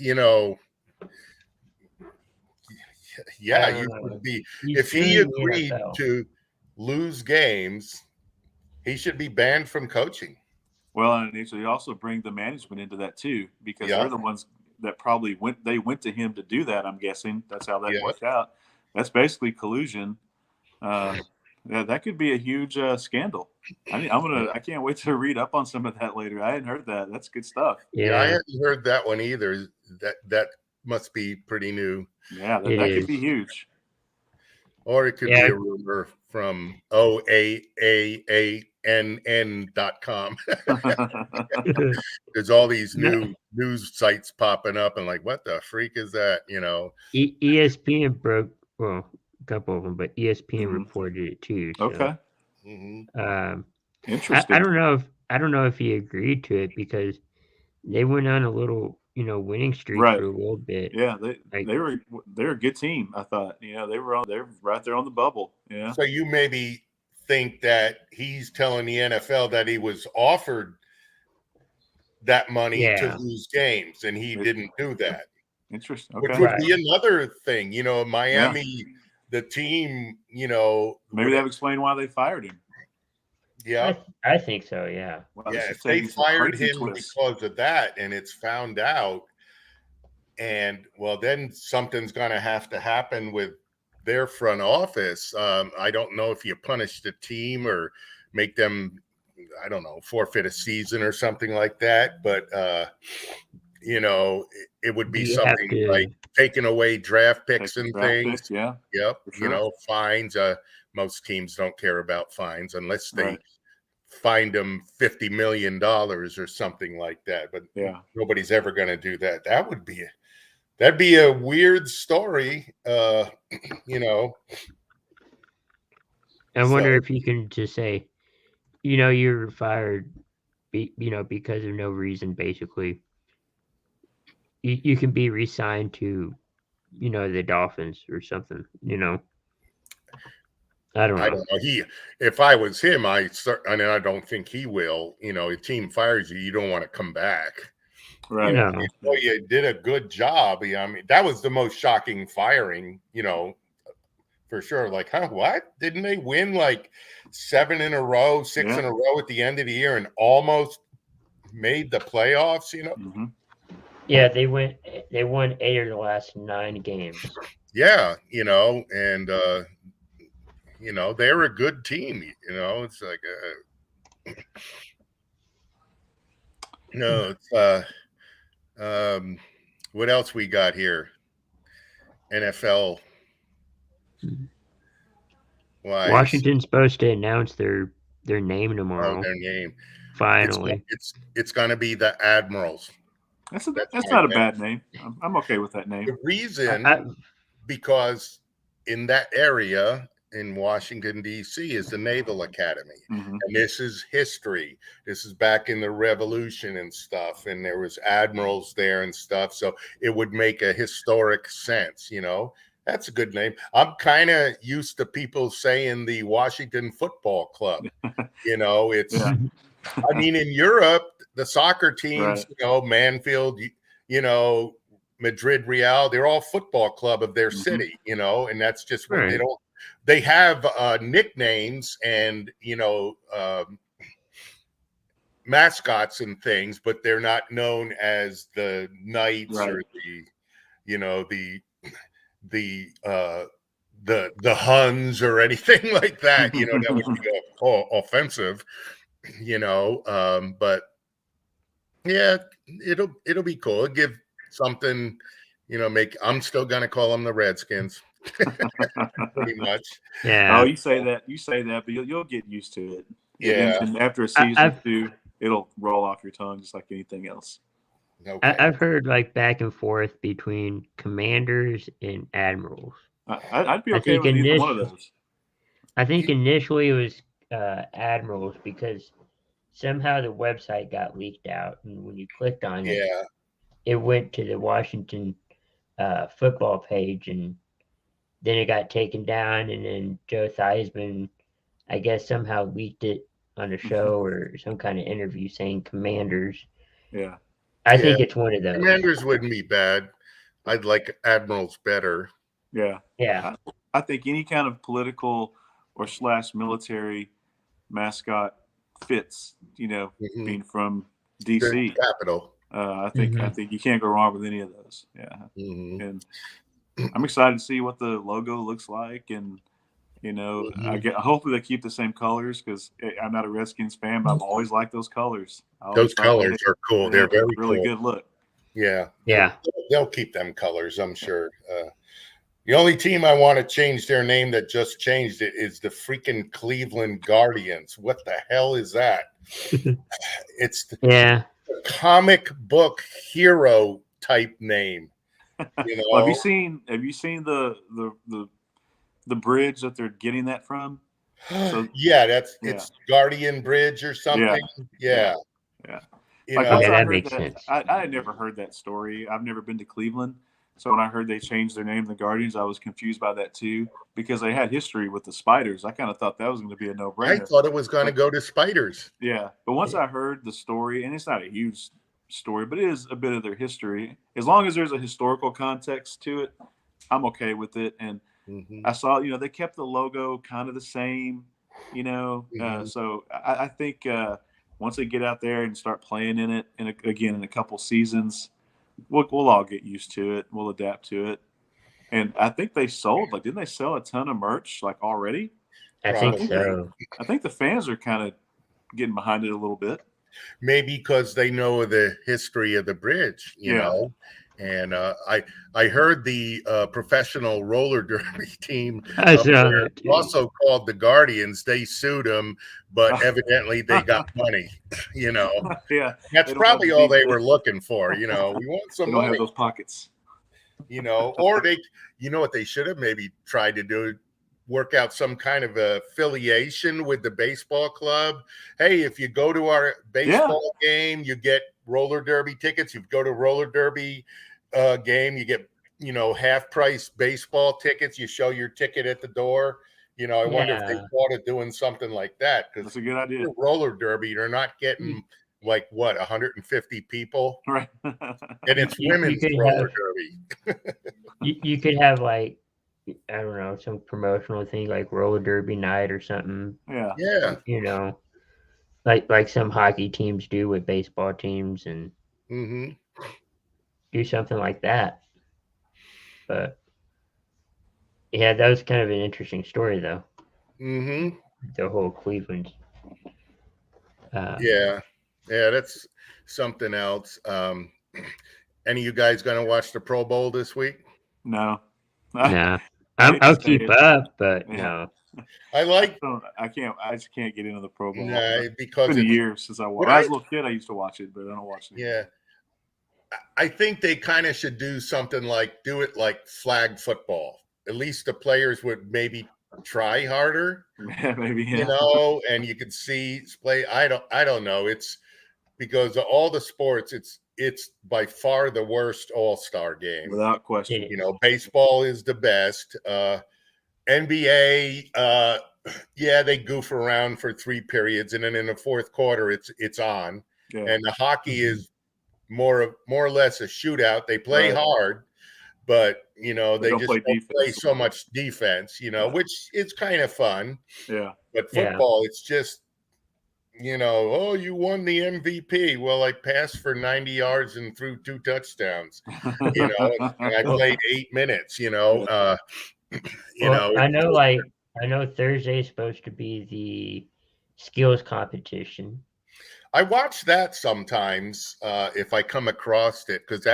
yeah, you would be. He's If he suing the agreed NFL. to lose games, he should be banned from coaching. Well, and they also bring the management into that too, because Yeah. they're the ones that probably went to him to do that. I'm guessing that's how that Yeah. worked out. That's basically collusion. Yeah, that could be a huge scandal. I can't wait to read up on some of that later. I hadn't heard that. That's good stuff. Yeah, I hadn't heard that one either. That must be pretty new. Yeah, that It could be is. huge. Or it could be a rumor from OAAANN.com. There's all these new news sites popping up, and like, what the freak is that? ESPN broke, well, a couple of them, but ESPN Mhm. reported it too. So, Okay. Interesting. I don't know if he agreed to it because they went on a little, winning streak Right. for a little bit. Yeah, they're a good team. I thought, they're right there on the bubble. Yeah. So you maybe think that he's telling the NFL that he was offered that money to lose games, and he didn't do that. Interesting. Which Okay. would be another thing, Miami, the team, maybe that would explain why they fired him. Yeah. I think so. Yeah. Wow, Yeah. If they fired him because of that, and it's found out, and then something's going to have to happen with their front office. I don't know if you punish the team or make them, I don't know, forfeit a season or something like that. But, it would be something like taking away draft picks and things. Picks, yeah. Yep. Sure. Fines. Most teams don't care about fines unless they fined them $50 million or something like that. But nobody's ever going to do that. That'd be a weird story. I wonder if you can just say, you're fired, because of no reason, basically. You can be re-signed to, the Dolphins or something, I don't know. If I was him, I don't think he will. A team fires you, you don't want to come back. Right. You did a good job. I mean, that was the most shocking firing, for sure. Like, what? Didn't they win like 7 in a row, 6 in a row at the end of the year and almost made the playoffs, Mm-hmm. Yeah, they won 8 of the last 9 games. Yeah, and they're a good team, it's like what else we got here? NFL. Washington's supposed to announce their name tomorrow. Oh, their name. Finally. It's going to be the Admirals. That's not a bad name. I'm okay with that name. The reason, because in that area in Washington, D.C. is the Naval Academy. Mhm. And this is history. This is back in the Revolution and stuff. And there was admirals there and stuff. So it would make a historic sense, you know. That's a good name. I'm kind of used to people saying the Washington Football Club. You know, it's, Yeah. I mean, in Europe, the soccer teams, Right. you know, Manfield, you know, Madrid Real, they're all football club of their Mhm. city, you know, and that's just what they Right. don't, they have nicknames and, you know, mascots and things, but they're not known as the Knights Right. or the, you know, the Huns or anything like that, you know, that would be offensive, you know, but yeah, it'll be cool. It'll give something, you know, I'm still gonna call them the Redskins. Pretty much. Yeah. Oh, you say that, but you'll get used to it. Yeah. And after a I- season I've- or two, it'll roll off your tongue just like anything else. Okay. I've heard like back and forth between commanders and admirals. I'd be I okay think with either one of initially- those. I think initially it was admirals because somehow the website got leaked out, and when you clicked on it, Yeah. it went to the Washington football page, and then it got taken down, and then Joe Theismann, I guess, somehow leaked it on a show or some kind of interview saying commanders. Yeah. I think it's one of those. Commanders wouldn't be bad. I'd like admirals better. Yeah. Yeah. I think any kind of political or / military mascot fits, you know, Mhm. being from The DC. capital. I think you can't go wrong with any of those. Yeah. Mhm. And I'm excited to see what the logo looks like, and you know, hopefully they keep the same colors because I'm not a Redskins fan, but I've always liked those colors. I always Those thought colors are cool. They're very really cool. good look. Yeah. Yeah. They'll keep them colors, I'm sure. The only team I want to change their name that just changed it is the freaking Cleveland Guardians. What the hell is that? It's the Yeah. comic book hero type name. You know? Well, have you seen the bridge that they're getting that from? So Yeah, it's Guardian Bridge or something. Yeah. Yeah. You Like know, once Okay, I that heard makes that, sense. I had never heard that story. I've never been to Cleveland, so when I heard they changed their name, the Guardians, I was confused by that too because they had history with the Spiders. I kind of thought that was going to be a I no-brainer. thought it was going to go to Spiders. Yeah, but once I heard the story, and it's not a huge story, but it is a bit of their history. As long as there's a historical context to it, I'm okay with it. And Mhm. I saw, you know, they kept the logo kind of the same, you know. Mhm. So I think once they get out there and start playing in it, again in a couple seasons, we'll all get used to it. We'll adapt to it. And I think they sold, like, didn't they sell a ton of merch like already? I think Probably. so. I think the fans are kind of getting behind it a little bit. Maybe because they know the history of the bridge, you Yeah. know. And I heard the professional roller derby team I up saw there, that too. also called the Guardians. They sued them, but evidently they got money. You know, Yeah, that's they don't have probably the all big- they were looking for. You know, we want they some don't have money. those pockets. You know, or you know what they should have maybe tried to do, work out some kind of affiliation with the baseball club. Hey, if you go to our baseball game, you get roller derby tickets. You go to roller derby game, you get, you know, half price baseball tickets. You show your ticket at the door. You know, I wonder if they Yeah. thought of doing something like that, because That's a good idea. roller derby, you're not getting like what, 150 people, Right. and it's You women's could roller have- derby. You could have like, I don't know, some promotional thing like roller derby night or something. Yeah. Yeah. You know, like some hockey teams do with baseball teams, and Mm-hmm. do something like that. But yeah, that was kind of an interesting story, though. Mm-hmm. The whole Cleveland. Yeah. Yeah, that's something else. Any of you guys gonna watch the Pro Bowl this week? No. Nah, I hate to I'll say keep it. up, but Yeah. no. I like I just can't get into the Pro Bowl. It's because been a it's, year since I watched. When I was a little kid, I used to watch it, but I don't watch it. yeah. I think they kind of should do something like do it like flag football. at least the players would maybe try harder, Yeah, maybe. Yeah. you know, and you could see play. I don't know. It's because of all the sports, it's by far the worst all-star game. Without question. It You know, baseball is the best. NBA, yeah, they goof around for 3 periods, and then in the fourth quarter, it's on. Yeah. And the hockey is more or less a shootout. They play Right. hard, but you know They they don't just play don't play defense. so much defense. You know, Yeah. which is kind of fun. Yeah. But Yeah. football, it's just, you know, oh, you won the MVP. Well, I passed for 90 yards and threw 2 touchdowns. You know, and I played 8 minutes. You know, you well, know. I know Thursday is supposed to be the skills competition. I watch that sometimes if I come across it, because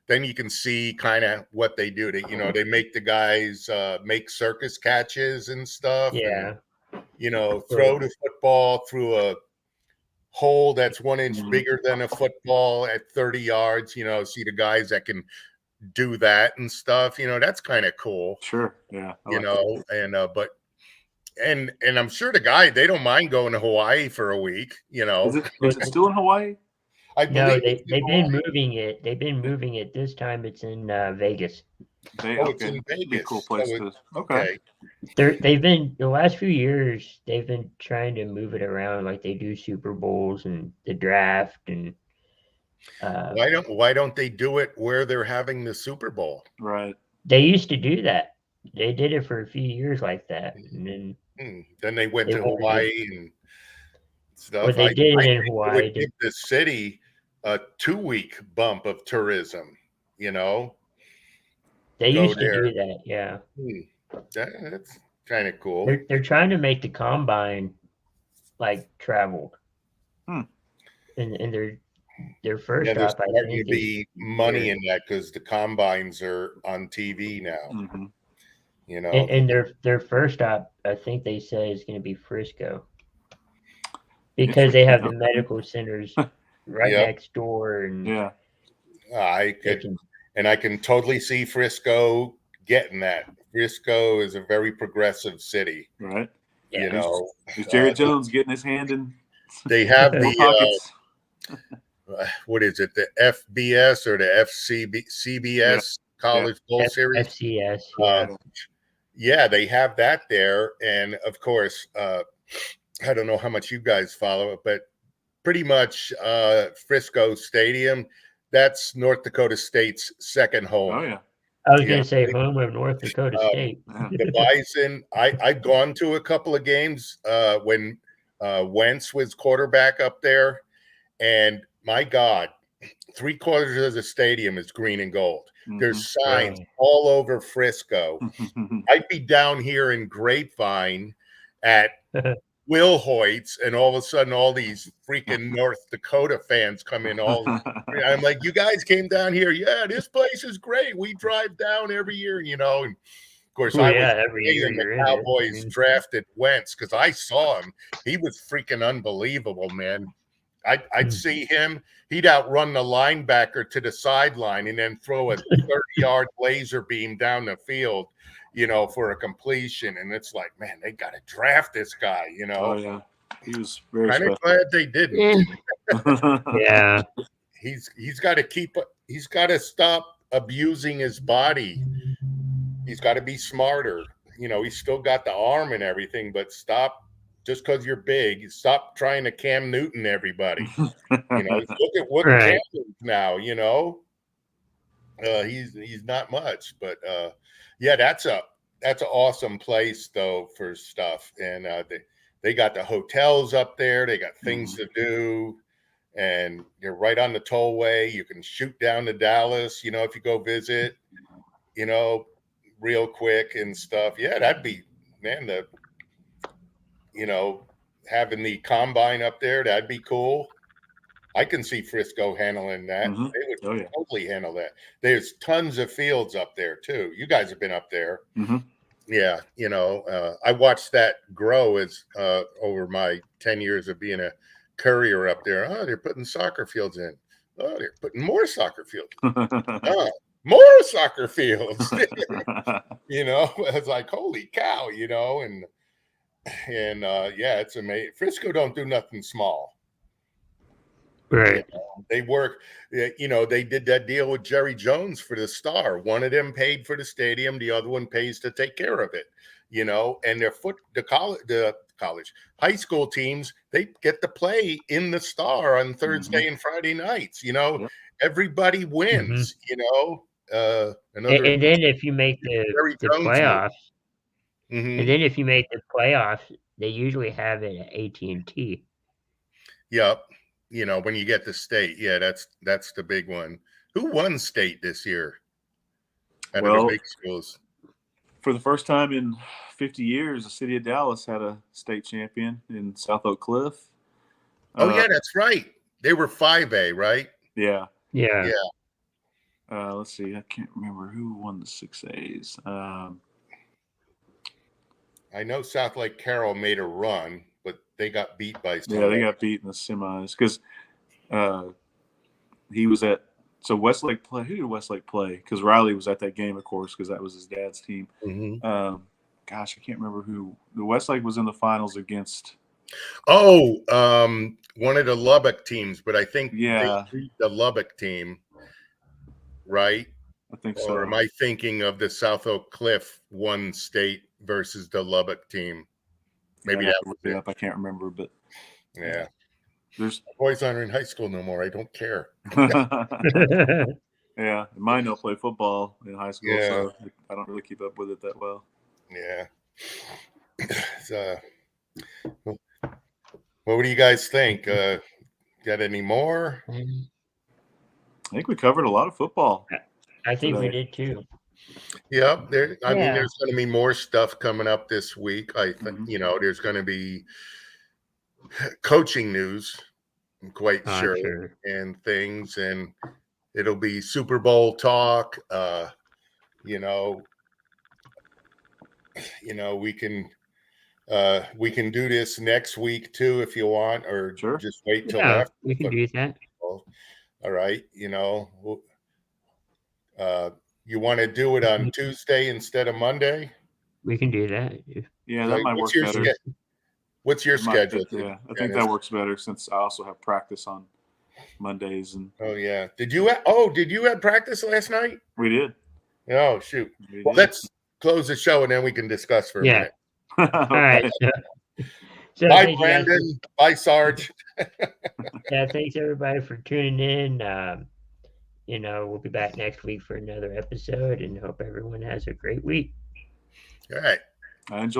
then you can see kind of what they do. You know, they make the guys make circus catches and stuff. Yeah. And, you know, throw the football through a hole that's 1 inch Mhm. bigger than a football at 30 yards. You know, see the guys that can do that and stuff. You know, that's kind of cool. Sure. Yeah. I You like know, that. and but. And I'm sure they don't mind going to Hawaii for a week. You know, Is it still in Hawaii? I No, believe they've been moving it. They've been moving it. This time it's in Vegas. it's in That'd be a Vegas. cool place So to. Okay. They've been the last few years. They've been trying to move it around, like they do Super Bowls and the draft, and Why don't they do it where they're having the Super Bowl? Right. they used to do that. They did it for a few years like that, and then Then they went They to wanted Hawaii and stuff. Well, they did it in think they Hawaii. would give the city a 2-week bump of tourism. You know, They go used to there. do that. Yeah, That's kind of cool. they're trying to make the combine like traveled, Hmm. and their first Yeah, there's stop, I starting think, to be money in that because the combines are on TV now. Mhm. You know, and their first stop, I think they say is going to be Frisco because they have the Interesting. medical centers right Yep. next door, and Yeah. I they could, can. and I can totally see Frisco getting that. Frisco is a very progressive city. Right. Yeah. You know, Is Jerry Jones getting his hand in they have more the pockets? what is it, the FBS or the CBS College Bowl Series? FCS. Yeah. Yeah, they have that there, and of course, I don't know how much you guys follow it, but pretty much Frisco Stadium, that's North Dakota State's second home. Oh yeah. I was Yeah. going to say home of North Dakota State. Yeah. The Bison, I've gone to a couple of games when Wentz was quarterback up there, and my God, 3/4 of the stadium is green and gold. There's signs all over Frisco. I'd be down here in Grapevine at Will Hoyt's, and all of a sudden, all these freaking North Dakota fans come in. I'm like, you guys came down here? Yeah, this place is great. We drive down every year, you know. And of course, I was every year amazing you're the in it. Cowboys drafted Wentz because I saw him. He was freaking unbelievable, man. I'd see him. He'd outrun the linebacker to the sideline and then throw a 30-yard laser beam down the field, you know, for a completion. And it's like, man, they got to draft this guy, you know. Oh yeah. He was very Kind of special. glad they didn't. Yeah. He's got to stop abusing his body. He's got to be smarter. You know, he's still got the arm and everything, but stop. Just because you're big, stop trying to Cam Newton everybody. You know, look at what Right. Cam is now. You know, he's not much, but yeah, that's an awesome place though for stuff. And they got the hotels up there. They got things to do, and you're right on the tollway. You can shoot down to Dallas. You know, if you go visit, you know, real quick and stuff. Yeah, that'd be, man, you know, having the combine up there, that'd be cool. I can see Frisco handling that. Mhm. They would totally handle that. There's tons of fields up there too. You guys have been up there. Mhm. Yeah, you know, I watched that grow as over my 10 years of being a courier up there. Oh, they're putting soccer fields in. Oh, they're putting more soccer fields. Oh, more soccer fields. It's like, holy cow, and yeah, it's amazing. Frisco don't do nothing small. Right. They work, they did that deal with Jerry Jones for the Star. One of them paid for the stadium, the other one pays to take care of it, and the college high school teams, they get to play in the Star on Thursday and Friday nights. Yep. Everybody wins. Another And then if you make Jerry the Jones move. playoffs, Mhm. and then if you make the playoffs, they usually have it at AT&T. Yep. When you get to state, yeah, that's the big one. Who won state this year? Out of the big schools. For the first time in 50 years, the city of Dallas had a state champion in South Oak Cliff. Oh yeah, that's right. They were 5A, right? Yeah. Yeah. Let's see. I can't remember who won the 6As. I know South Lake Carroll made a run, but they got beat by somebody. Yeah, they got beat in the semis because he was at. So Westlake play. Who did Westlake play? Because Riley was at that game, of course, because that was his dad's team. Mm-hmm. Gosh, I can't remember who. The Westlake was in the finals against. Oh, one of the Lubbock teams, but I think they beat the Lubbock team, right? I think so. Or am I thinking of the South Oak Cliff one state versus the Lubbock team? Maybe that was it. I can't remember, but yeah. There's boys aren't in high school no more. I don't care. Yeah, mine don't play football in high school, Yeah. so I don't really keep up with it that well. Yeah. What do you guys think? Got any more? I think we covered a lot of football. I think we did too. Yep. I mean, there's going to be more stuff coming up this week. I think, there's going to be coaching news, I'm quite sure, and things, and it'll be Super Bowl talk. We can do this next week too if you want, or just wait till after. We can do that. All right. You want to do it on Tuesday instead of Monday? We can do that. Yeah, that might work better. What's your schedule? Yeah, I think that works better since I also have practice on Mondays. And oh yeah, did you have practice last night? We did. Oh shoot. Well, let's close the show and then we can discuss for a minute. All right. So bye, Brandon. Bye, Sarge. Yeah, thanks everybody for tuning in. We'll be back next week for another episode, and hope everyone has a great week. All right. I enjoy